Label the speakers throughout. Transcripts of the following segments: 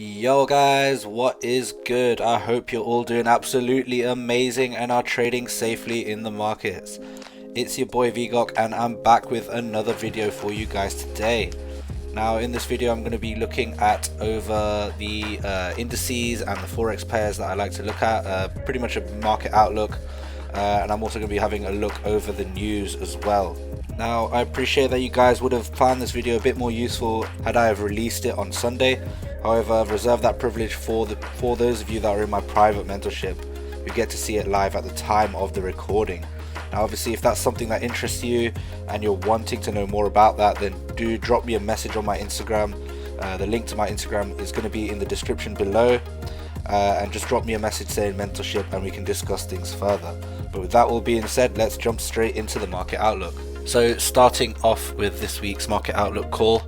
Speaker 1: Yo guys, what is good? I hope you're all doing absolutely amazing and are trading safely in the markets. It's your boy VGOK and I'm back with another video for you guys today. Now in this video I'm going to be looking at over the indices and the Forex pairs that I like to look at, pretty much a market outlook, and I'm also going to be having a look over the news as well. Now I appreciate that you guys would have found this video a bit more useful had I have released it on Sunday. However, I've reserved that privilege for those of you that are in my private mentorship who get to see it live at the time of the recording. Now obviously if that's something that interests you and you're wanting to know more about that, then do drop me a message on my Instagram. The link to my Instagram is going to be in the description below, and just drop me a message saying mentorship and we can discuss things further. But with that all being said, let's jump straight into the market outlook. So starting off with this week's market outlook call,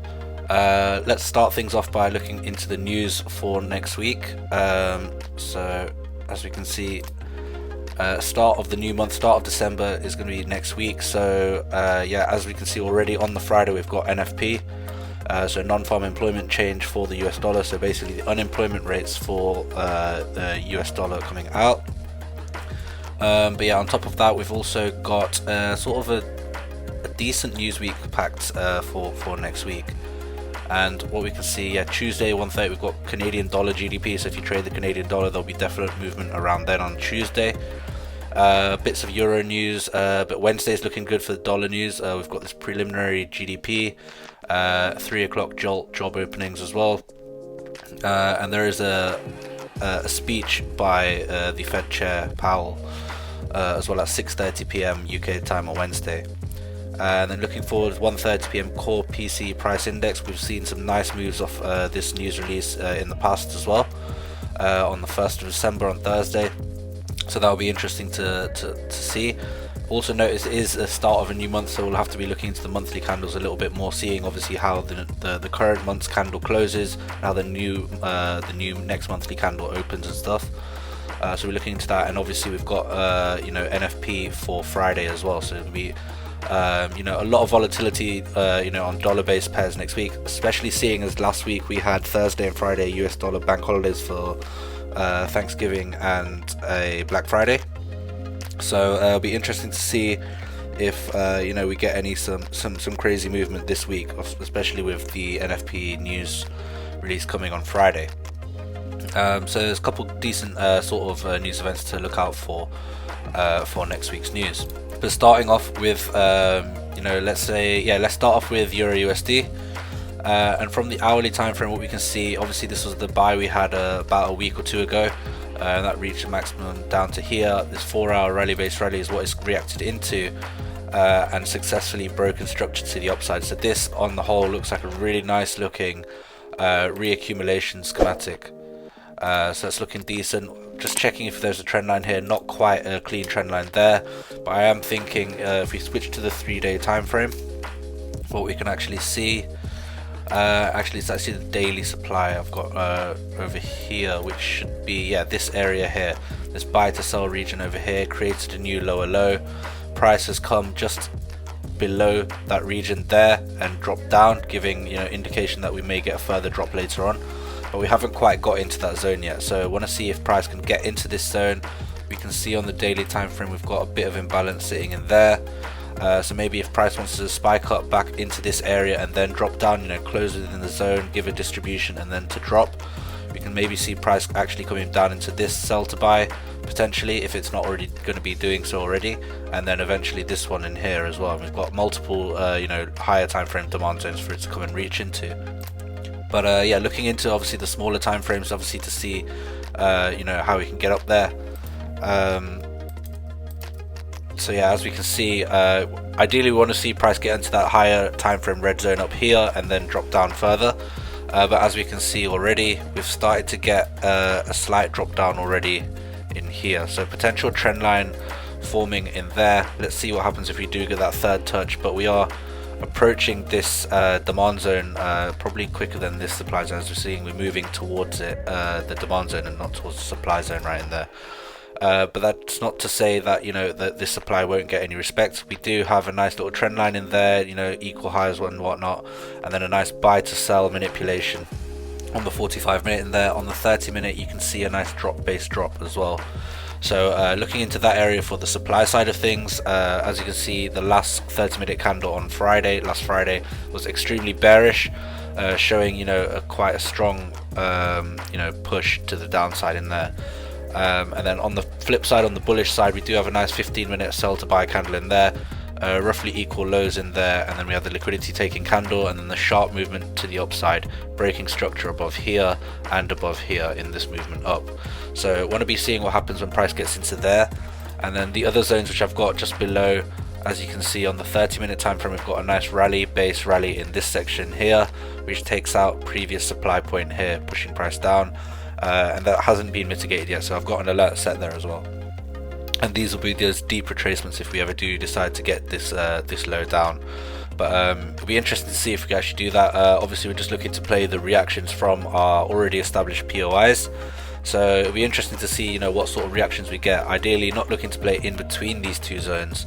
Speaker 1: let's start things off by looking into the news for next week. So as we can see, start of the new month, start of December is going to be next week. So yeah, as we can see already on the Friday we've got NFP, so non-farm employment change for the US dollar, so basically the unemployment rates for the US dollar coming out. But yeah, on top of that we've also got sort of a decent news week packed for next week. And what we can see, yeah, Tuesday 1:30 we've got Canadian dollar GDP, so if you trade the Canadian dollar there'll be definite movement around then on Tuesday. Bits of euro news, but Wednesday's looking good for the dollar news. We've got this preliminary GDP, 3 o'clock job openings as well, and there is a speech by the Fed Chair Powell as well at 6:30 p.m. UK time on Wednesday. And then looking forward, 1:30 p.m. core PC price index. We've seen some nice moves off this news release in the past as well, on the 1st of December on Thursday, so that'll be interesting to see. Also notice it is the start of a new month, so we'll have to be looking into the monthly candles a little bit more, seeing obviously how the current month's candle closes, how the new next monthly candle opens and stuff. So we're looking into that, and obviously we've got NFP for Friday as well, so it'll be a lot of volatility on dollar-based pairs next week, especially seeing as last week we had Thursday and Friday US dollar bank holidays for Thanksgiving and a Black Friday. So it'll be interesting to see if we get some crazy movement this week, especially with the NFP news release coming on Friday. So there's a couple decent sort of news events to look out for next week's news. But starting off with let's start off with Euro USD, and from the hourly time frame what we can see, obviously this was the buy we had about a week or two ago, and that reached a maximum down to here. This 4-hour rally-based rally is what it's reacted into, and successfully broken structure to the upside. So this on the whole looks like a really nice looking reaccumulation schematic. So it's looking decent. Just checking if there's a trend line here, not quite a clean trend line there, but I am thinking if we switch to the 3-day time frame, what we can actually see, actually it's actually the daily supply I've got over here, which should be this area here, this buy to sell region over here, created a new lower low. Price has come just below that region there and dropped down, giving indication that we may get a further drop later on. But we haven't quite got into that zone yet, so I want to see if price can get into this zone. We can see on the daily time frame we've got a bit of imbalance sitting in there, so maybe if price wants to spike up back into this area and then drop down, close within the zone, give a distribution and then to drop, we can maybe see price actually coming down into this sell to buy potentially, if it's not already going to be doing so already, and then eventually this one in here as well. We've got multiple higher time frame demand zones for it to come and reach into. But looking into obviously the smaller time frames, obviously to see how we can get up there. So yeah, as we can see, ideally we want to see price get into that higher time frame red zone up here and then drop down further. But as we can see already, we've started to get a slight drop down already in here. So potential trend line forming in there. Let's see what happens if we do get that third touch, but we are approaching this demand zone probably quicker than this supply zone. As we're seeing, we're moving towards it, the demand zone, and not towards the supply zone right in there. But that's not to say that that this supply won't get any respect. We do have a nice little trend line in there, equal highs and whatnot, and then a nice buy to sell manipulation on the 45-minute, and there on the 30-minute you can see a nice base drop as well. So looking into that area for the supply side of things, as you can see, the last 30-minute candle on last Friday was extremely bearish, showing quite a strong push to the downside in there. And then on the flip side, on the bullish side, we do have a nice 15-minute sell to buy candle in there, roughly equal lows in there, and then we have the liquidity taking candle, and then the sharp movement to the upside, breaking structure above here and above here in this movement up. So want to be seeing what happens when price gets into there. And then the other zones which I've got just below, as you can see on the 30-minute time frame, we've got a nice base rally in this section here, which takes out previous supply point here, pushing price down, and that hasn't been mitigated yet, so I've got an alert set there as well. And these will be those deep retracements if we ever do decide to get this this low down. But it'll be interesting to see if we can actually do that. Obviously we're just looking to play the reactions from our already established POIs, so it'll be interesting to see what sort of reactions we get. Ideally not looking to play in between these two zones,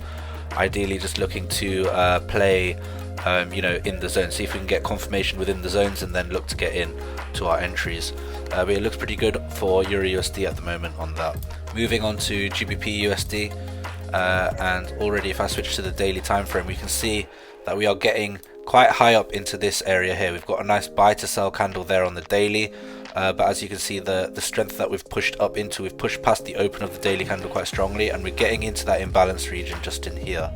Speaker 1: ideally just looking to play in the zone, see if we can get confirmation within the zones and then look to get in to our entries. But it looks pretty good for Eurusd at the moment on that. Moving on to Gbpusd, and already if I switch to the daily time frame, we can see that we are getting quite high up into this area here. We've got a nice buy to sell candle there on the daily, but as you can see, the strength that we've pushed up into, we've pushed past the open of the daily candle quite strongly, and we're getting into that imbalance region just in here,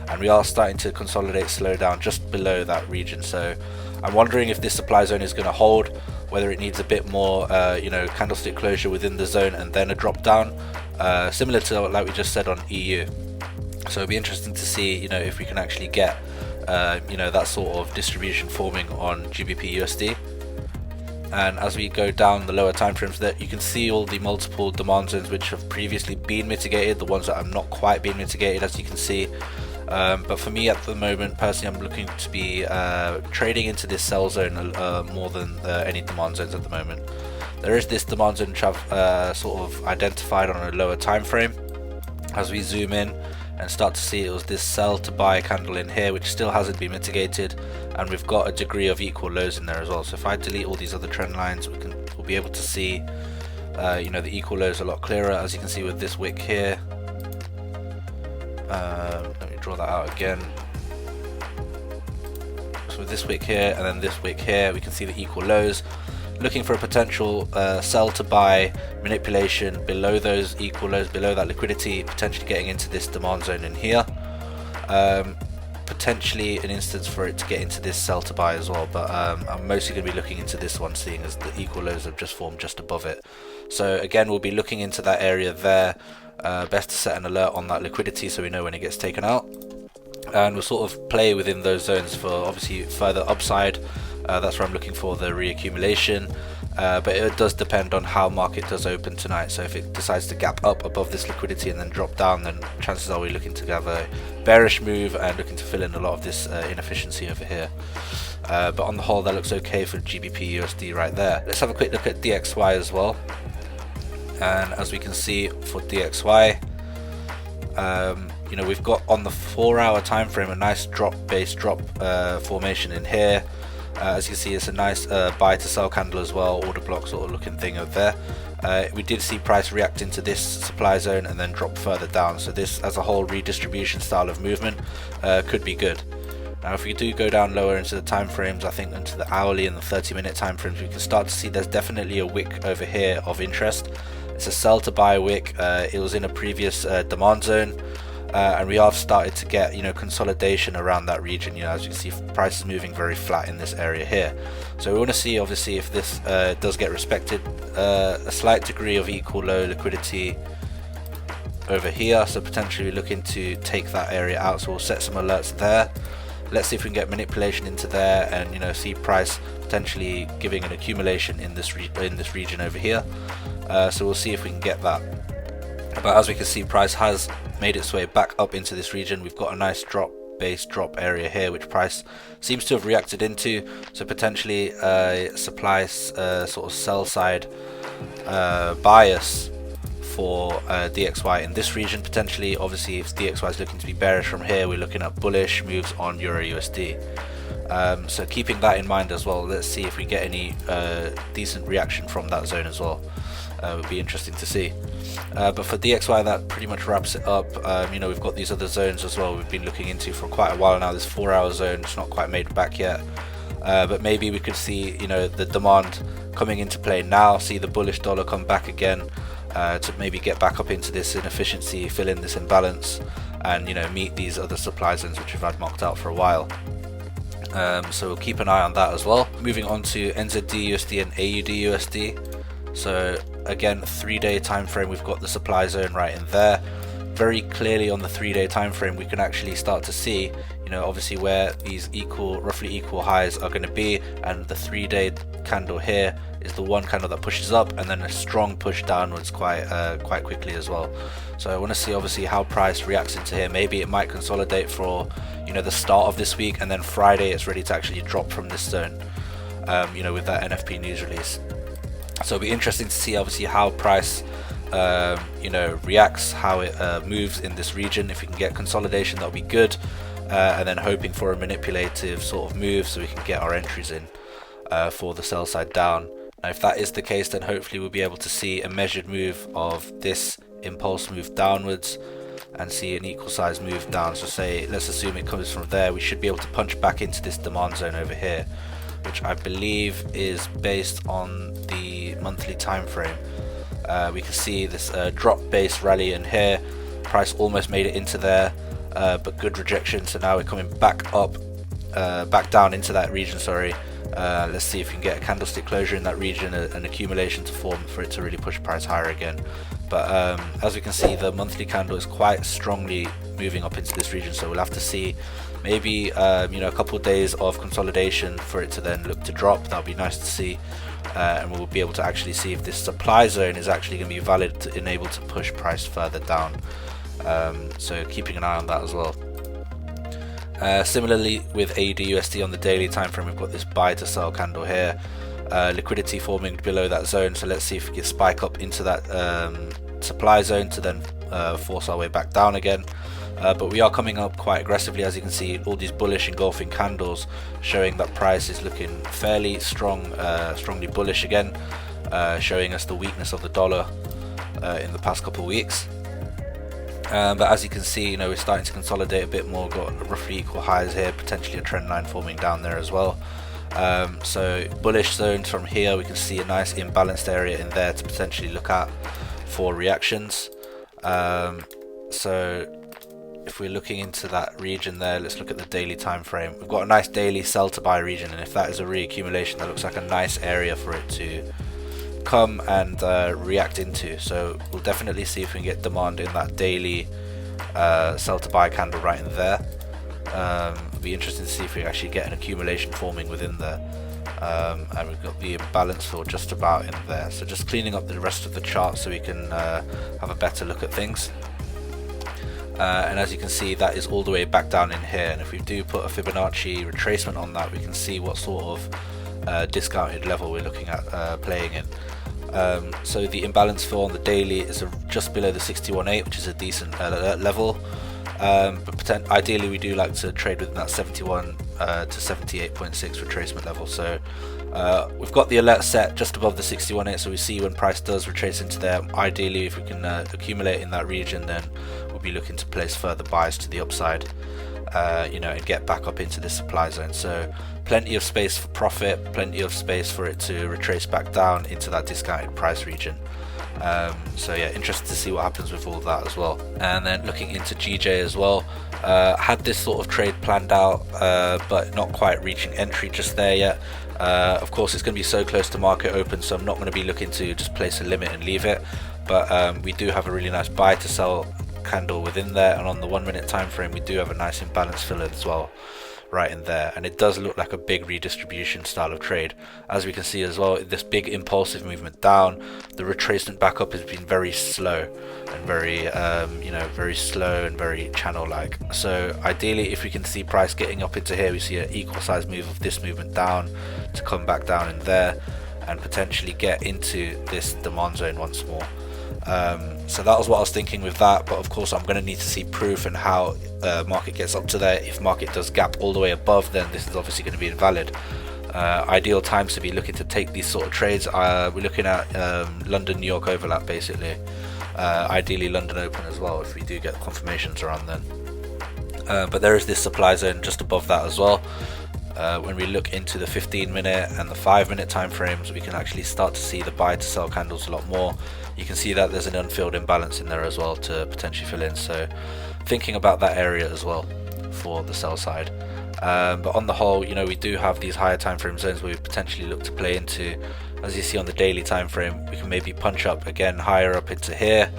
Speaker 1: and we are starting to consolidate, slow down just below that region. So I'm wondering if this supply zone is going to hold, whether it needs a bit more candlestick closure within the zone and then a drop down, similar to like we just said on EU. So it'll be interesting to see if we can actually get that sort of distribution forming on Gbpusd. And as we go down the lower time frames, that you can see all the multiple demand zones which have previously been mitigated, the ones that have not quite been mitigated, as you can see. But for me at the moment, personally, I'm looking to be trading into this sell zone more than any demand zones at the moment. There is this demand zone which I've sort of identified on a lower time frame. As we zoom in and start to see, it was this sell to buy candle in here which still hasn't been mitigated, and we've got a degree of equal lows in there as well. So if I delete all these other trend lines, we'll be able to see the equal lows a lot clearer, as you can see with this wick here. Let me draw that out again. So with this wick here and then this wick here, we can see the equal lows. Looking for a potential sell to buy manipulation below those equal lows, below that liquidity, potentially getting into this demand zone in here. Potentially an instance for it to get into this sell to buy as well, but I'm mostly going to be looking into this one, seeing as the equal lows have just formed just above it. So again, we'll be looking into that area there. Best to set an alert on that liquidity so we know when it gets taken out, and we'll sort of play within those zones for obviously further upside. That's where I'm looking for the reaccumulation, but it does depend on how market does open tonight. So if it decides to gap up above this liquidity and then drop down, then chances are we're looking to have a bearish move and looking to fill in a lot of this inefficiency over here. But on the whole, that looks okay for Gbpusd right there. Let's have a quick look at DXY as well. And as we can see for DXY, we've got on the 4-hour time frame a nice base drop formation in here. As you can see, it's a nice buy to sell candle as well, order block sort of looking thing over there. We did see price react into this supply zone and then drop further down, so this as a whole redistribution style of movement could be good. Now if we do go down lower into the time frames, I think into the hourly and the 30-minute time frames, we can start to see there's definitely a wick over here of interest. It's a sell to buy wick. It was in a previous demand zone, and we have started to get consolidation around that region. As you can see, price is moving very flat in this area here. So we want to see obviously if this does get respected. A slight degree of equal low liquidity over here, so potentially we're looking to take that area out. So we'll set some alerts there. Let's see if we can get manipulation into there and see price potentially giving an accumulation in this region over here. So we'll see if we can get that. But as we can see, price has made its way back up into this region. We've got a nice base drop area here which price seems to have reacted into, so potentially supply sort of sell side bias for DXY in this region potentially. Obviously if DXY is looking to be bearish from here, we're looking at bullish moves on Eurusd. So keeping that in mind as well, let's see if we get any decent reaction from that zone as well. Would be interesting to see. But for DXY, that pretty much wraps it up. You know, we've got these other zones as well we've been looking into for quite a while now. This 4-hour zone, it's not quite made back yet, but maybe we could see, you know, the demand coming into play now, see the bullish dollar come back again, to maybe get back up into this inefficiency, fill in this imbalance, and, you know, meet these other supply zones which we've had marked out for a while. So we'll keep an eye on that as well. Moving on to NZD USD and AUD USD. So again, 3-day time frame, we've got the supply zone right in there. Very clearly on the 3-day time frame, we can actually start to see, you know, obviously where these roughly equal highs are going to be, and the 3-day candle here is the one candle that pushes up, and then a strong push downwards quite quickly as well. So I want to see obviously how price reacts into here. Maybe it might consolidate for, you know, the start of this week, and then Friday it's ready to actually drop from this zone, you know, with that NFP news release. So it'll be interesting to see obviously how price you know, reacts, how it moves in this region. If we can get consolidation, that'll be good, and then hoping for a manipulative sort of move so we can get our entries in for the sell side down. Now if that is the case, then hopefully we'll be able to see a measured move of this impulse move downwards and see an equal size move down. So say, let's assume it comes from there, we should be able to punch back into this demand zone over here, which I believe is based on the monthly time frame. We can see this drop base rally in here, price almost made it into there, but good rejection, so now we're coming back up, back down into that region, sorry. Let's see if we can get a candlestick closure in that region, an accumulation to form for it to really push price higher again. But as we can see, the monthly candle is quite strongly moving up into this region, so we'll have to see maybe you know, a couple of days of consolidation for it to then look to drop. That'll be nice to see, and we'll be able to actually see if this supply zone is actually going to be valid to enable to push price further down. So keeping an eye on that as well. Similarly with AUD USD on the daily time frame, we've got this buy to sell candle here, liquidity forming below that zone. So let's see if we can spike up into that supply zone to then force our way back down again. But we are coming up quite aggressively, as you can see, all these bullish engulfing candles showing that price is looking fairly strong, strongly bullish again, showing us the weakness of the dollar in the past couple of weeks. But as you can see, you know, we're starting to consolidate a bit more, got roughly equal highs here, potentially a trend line forming down there as well. So bullish zones from here, we can see a nice imbalanced area in there to potentially look at for reactions. So if we're looking into that region there, let's look at the daily time frame. We've got a nice daily sell to buy region, and if that is a reaccumulation, that looks like a nice area for it to come and react into. So we'll definitely see if we can get demand in that daily sell to buy candle right in there. It'll be interesting to see if we actually get an accumulation forming within there. And we've got the imbalance for just about in there. So just cleaning up the rest of the chart so we can have a better look at things. And as you can see, that is all the way back down in here, and if we do put a Fibonacci retracement on that, we can see what sort of discounted level we're looking at playing in. So the imbalance for on the daily is just below the 61.8, which is a decent level, but ideally we do like to trade within that 71 to 78.6 retracement level. So we've got the alert set just above the 61.8, so we see when price does retrace into there. Ideally, if we can accumulate in that region, then we'll be looking to place further buys to the upside, you know, and get back up into the supply zone. So plenty of space for profit, plenty of space for it to retrace back down into that discounted price region. So yeah, interested to see what happens with all that as well. And then looking into GJ as well, had this sort of trade planned out, but not quite reaching entry just there yet. Of course, it's going to be so close to market open, so I'm not going to be looking to just place a limit and leave it, but we do have a really nice buy to sell candle within there, and on the 1 minute time frame we do have a nice imbalance fill as well right in there, and it does look like a big redistribution style of trade. As we can see as well, this big impulsive movement down, the retracement back up has been very slow and very you know, very slow and very channel like. So ideally, if we can see price getting up into here, we see an equal size move of this movement down to come back down in there and potentially get into this demand zone once more. So that was what I was thinking with that, but of course I'm going to need to see proof and how market gets up to there. If market does gap all the way above, then this is obviously going to be invalid. Ideal times to be looking to take these sort of trades, we're looking at London New York overlap basically, ideally London Open as well if we do get confirmations around then. But there is this supply zone just above that as well. When we look into the 15-minute and the 5-minute time frames, we can actually start to see the buy to sell candles a lot more. You can see that there's an unfilled imbalance in there as well to potentially fill in, so thinking about that area as well for the sell side. But on the whole, you know, we do have these higher time frame zones where we potentially look to play into. As you see on the daily time frame, we can maybe punch up again higher up into here,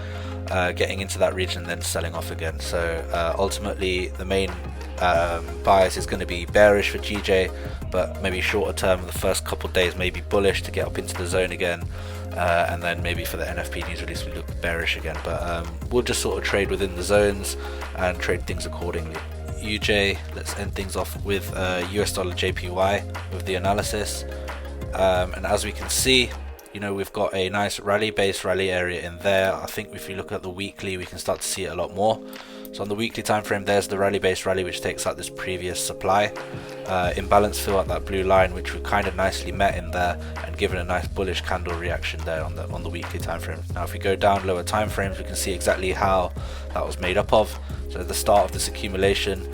Speaker 1: getting into that region and then selling off again. So ultimately the main bias is going to be bearish for GJ, but maybe shorter term, the first couple of days maybe bullish to get up into the zone again, and then maybe for the NFP news release we look bearish again. But we'll just sort of trade within the zones and trade things accordingly. UJ, let's end things off with US dollar JPY with the analysis, and as we can see, you know, we've got a nice base rally area in there. I think if you look at the weekly, we can start to see it a lot more. So on the weekly time frame, there's the base rally which takes out this previous supply imbalance fill at that blue line, which we kind of nicely met in there and given a nice bullish candle reaction there on the weekly time frame. Now if we go down lower time frames, we can see exactly how that was made up of. So at the start of this accumulation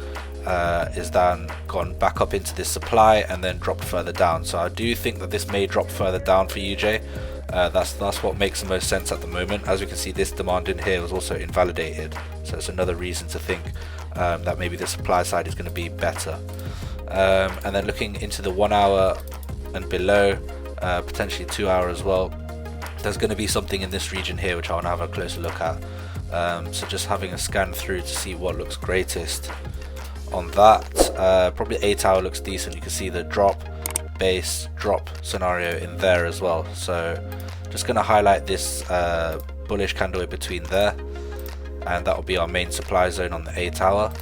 Speaker 1: is then gone back up into this supply and then dropped further down. So I do think that this may drop further down for UJ. That's what makes the most sense at the moment. As we can see, this demand in here was also invalidated, so it's another reason to think that maybe the supply side is going to be better. And then looking into the 1 hour and below, potentially 2 hour as well, there's going to be something in this region here which I want to have a closer look at. So just having a scan through to see what looks greatest on that. Probably 8 hour looks decent. You can see the base drop scenario in there as well. So just going to highlight this bullish candle in between there, and that will be our main supply zone on the 8 hour.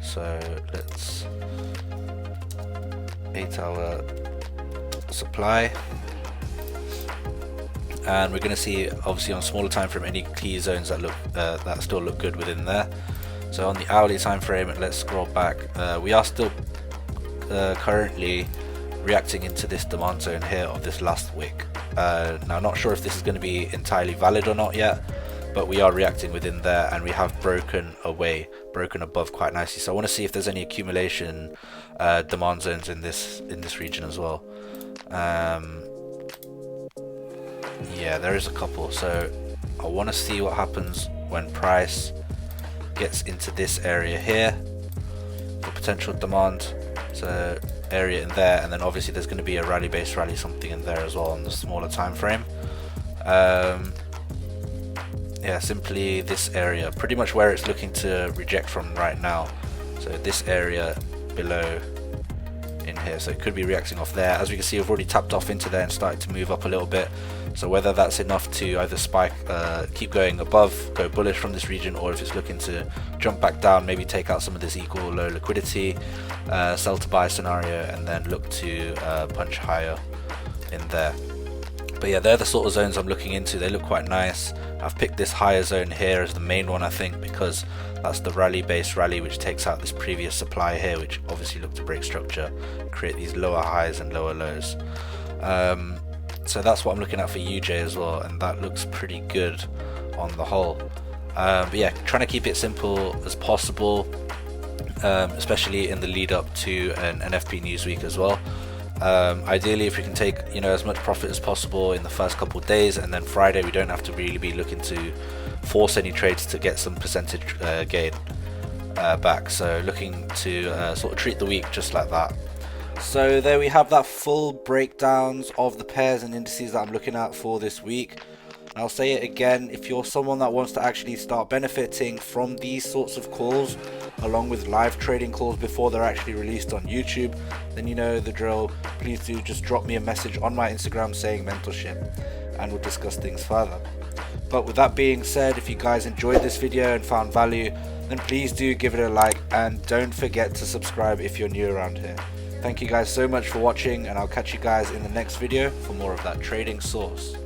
Speaker 1: So let's 8 hour supply, and we're going to see obviously on smaller time frame any key zones that look that still look good within there. So on the hourly time frame, let's scroll back. We are still currently reacting into this demand zone here of this last wick. Now not sure if this is going to be entirely valid or not yet, but we are reacting within there and we have broken above quite nicely. So I want to see if there's any accumulation demand zones in this region as well. Yeah, there is a couple. So I want to see what happens when price gets into this area here for potential demand. So area in there, and then obviously there's going to be a base rally something in there as well on the smaller time frame. Yeah, simply this area, pretty much where it's looking to reject from right now. So this area below in here, so it could be reacting off there. As we can see, we've already tapped off into there and started to move up a little bit. So whether that's enough to either spike, keep going above, go bullish from this region, or if it's looking to jump back down, maybe take out some of this equal low liquidity, sell to buy scenario, and then look to punch higher in there. But yeah, they're the sort of zones I'm looking into. They look quite nice. I've picked this higher zone here as the main one, I think, because that's the base rally which takes out this previous supply here, which obviously look to break structure, create these lower highs and lower lows. So that's what I'm looking at for UJ as well, and that looks pretty good on the whole. But yeah, trying to keep it simple as possible, especially in the lead up to an NFP news week as well. Ideally, if we can take as much profit as possible in the first couple of days, and then Friday we don't have to really be looking to force any trades to get some percentage gain back. So looking to sort of treat the week just like that. So there we have that full breakdowns of the pairs and indices that I'm looking at for this week. And I'll say it again, if you're someone that wants to actually start benefiting from these sorts of calls along with live trading calls before they're actually released on YouTube, then you know the drill. Please do just drop me a message on my Instagram saying mentorship, and we'll discuss things further. But with that being said, if you guys enjoyed this video and found value, then please do give it a like, and don't forget to subscribe if you're new around here. Thank you guys so much for watching, and I'll catch you guys in the next video for more of that trading source.